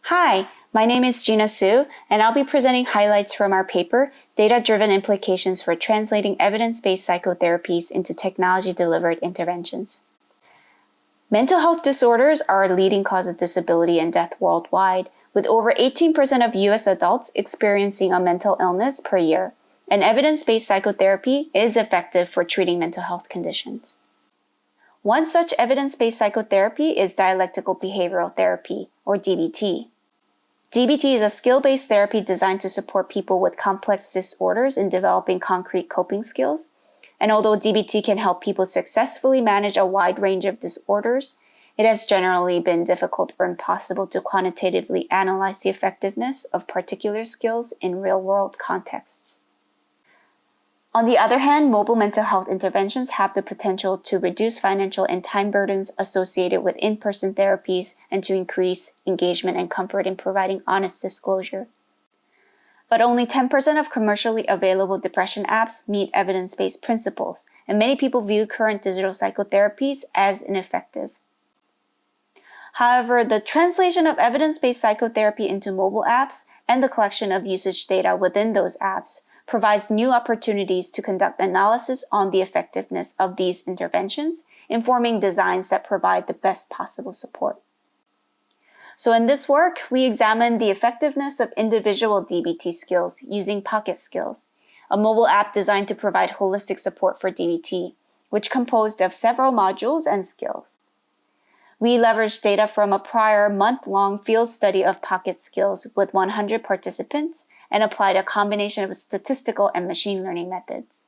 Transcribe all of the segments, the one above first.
Hi, my name is Jina Su, and I'll be presenting highlights from our paper, Data-Driven Implications for Translating Evidence-Based Psychotherapies into Technology-Delivered Interventions. Mental health disorders are a leading cause of disability and death worldwide, with over 18% of U.S. adults experiencing a mental illness per year, and evidence-based psychotherapy is effective for treating mental health conditions. One such evidence-based psychotherapy is dialectical behavioral therapy, or DBT. DBT is a skill-based therapy designed to support people with complex disorders in developing concrete coping skills. And although DBT can help people successfully manage a wide range of disorders, it has generally been difficult or impossible to quantitatively analyze the effectiveness of particular skills in real-world contexts. On the other hand, mobile mental health interventions have the potential to reduce financial and time burdens associated with in-person therapies and to increase engagement and comfort in providing honest disclosure. But only 10% of commercially available depression apps meet evidence-based principles, and many people view current digital psychotherapies as ineffective. However, the translation of evidence-based psychotherapy into mobile apps and the collection of usage data within those apps provides new opportunities to conduct analysis on the effectiveness of these interventions, informing designs that provide the best possible support. So in this work, we examined the effectiveness of individual DBT skills using Pocket Skills, a mobile app designed to provide holistic support for DBT, which composed of several modules and skills. We leveraged data from a prior month-long field study of Pocket Skills with 100 participants and applied a combination of statistical and machine learning methods.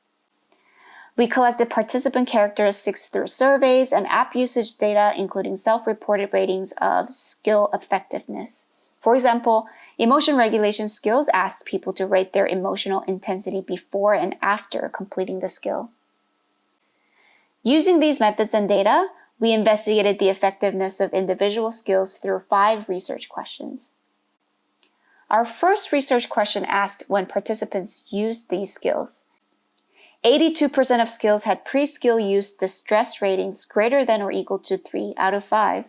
We collected participant characteristics through surveys and app usage data, including self-reported ratings of skill effectiveness. For example, emotion regulation skills asked people to rate their emotional intensity before and after completing the skill. Using these methods and data, we investigated the effectiveness of individual skills through 5 research questions. Our first research question asked when participants used these skills. 82% of skills had pre-skill use distress ratings greater than or equal to 3 out of 5.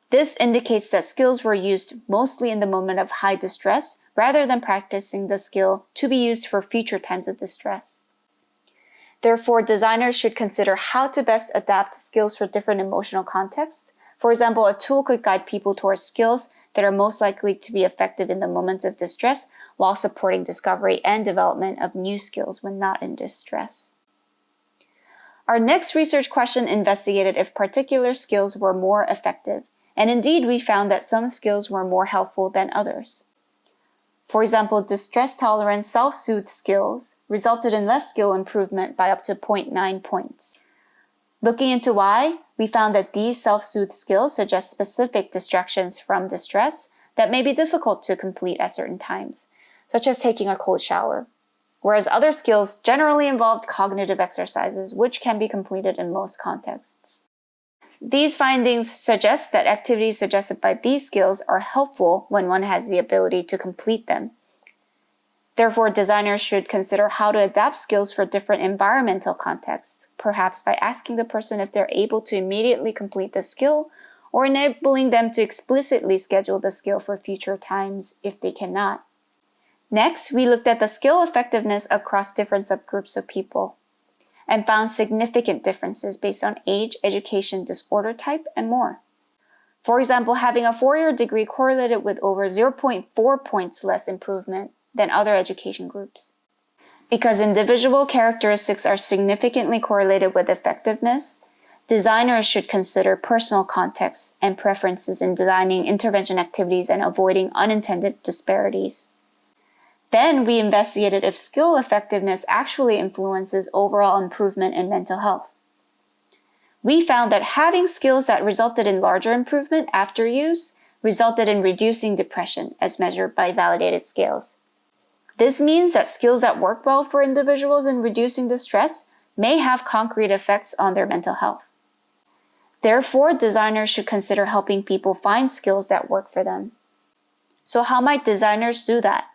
This indicates that skills were used mostly in the moment of high distress rather than practicing the skill to be used for future times of distress. Therefore, designers should consider how to best adapt skills for different emotional contexts. For example, a tool could guide people towards skills that are most likely to be effective in the moments of distress while supporting discovery and development of new skills when not in distress. Our next research question investigated if particular skills were more effective, and indeed we found that some skills were more helpful than others. For example, distress-tolerant self-soothe skills resulted in less skill improvement by up to 0.9 points. Looking into why, we found that these self-soothe skills suggest specific distractions from distress that may be difficult to complete at certain times, such as taking a cold shower, whereas other skills generally involved cognitive exercises which can be completed in most contexts. These findings suggest that activities suggested by these skills are helpful when one has the ability to complete them. Therefore, designers should consider how to adapt skills for different environmental contexts, perhaps by asking the person if they're able to immediately complete the skill, or enabling them to explicitly schedule the skill for future times if they cannot. Next, we looked at the skill effectiveness across different subgroups of people, and found significant differences based on age, education, disorder type, and more. For example, having a 4-year degree correlated with over 0.4 points less improvement than other education groups. Because individual characteristics are significantly correlated with effectiveness, designers should consider personal contexts and preferences in designing intervention activities and avoiding unintended disparities. Then we investigated if skill effectiveness actually influences overall improvement in mental health. We found that having skills that resulted in larger improvement after use resulted in reducing depression as measured by validated scales. This means that skills that work well for individuals in reducing distress may have concrete effects on their mental health. Therefore, designers should consider helping people find skills that work for them. So how might designers do that?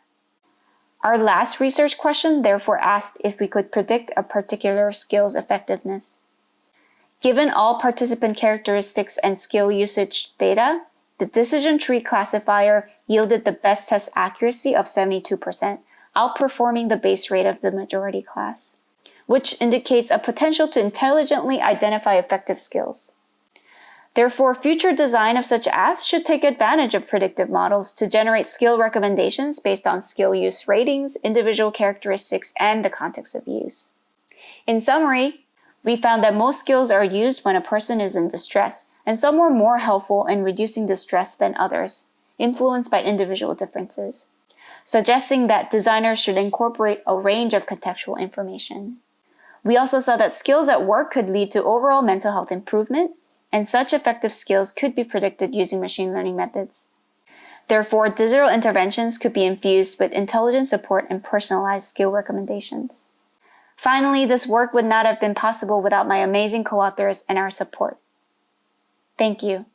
Our last research question therefore asked if we could predict a particular skill's effectiveness. Given all participant characteristics and skill usage data, the decision tree classifier yielded the best test accuracy of 72%, outperforming the base rate of the majority class, which indicates a potential to intelligently identify effective skills. Therefore, future design of such apps should take advantage of predictive models to generate skill recommendations based on skill use ratings, individual characteristics, and the context of use. In summary, we found that most skills are used when a person is in distress, and some were more helpful in reducing distress than others, influenced by individual differences, suggesting that designers should incorporate a range of contextual information. We also saw that skills at work could lead to overall mental health improvement, and such effective skills could be predicted using machine learning methods. Therefore, digital interventions could be infused with intelligent support and personalized skill recommendations. Finally, this work would not have been possible without my amazing co-authors and our support. Thank you.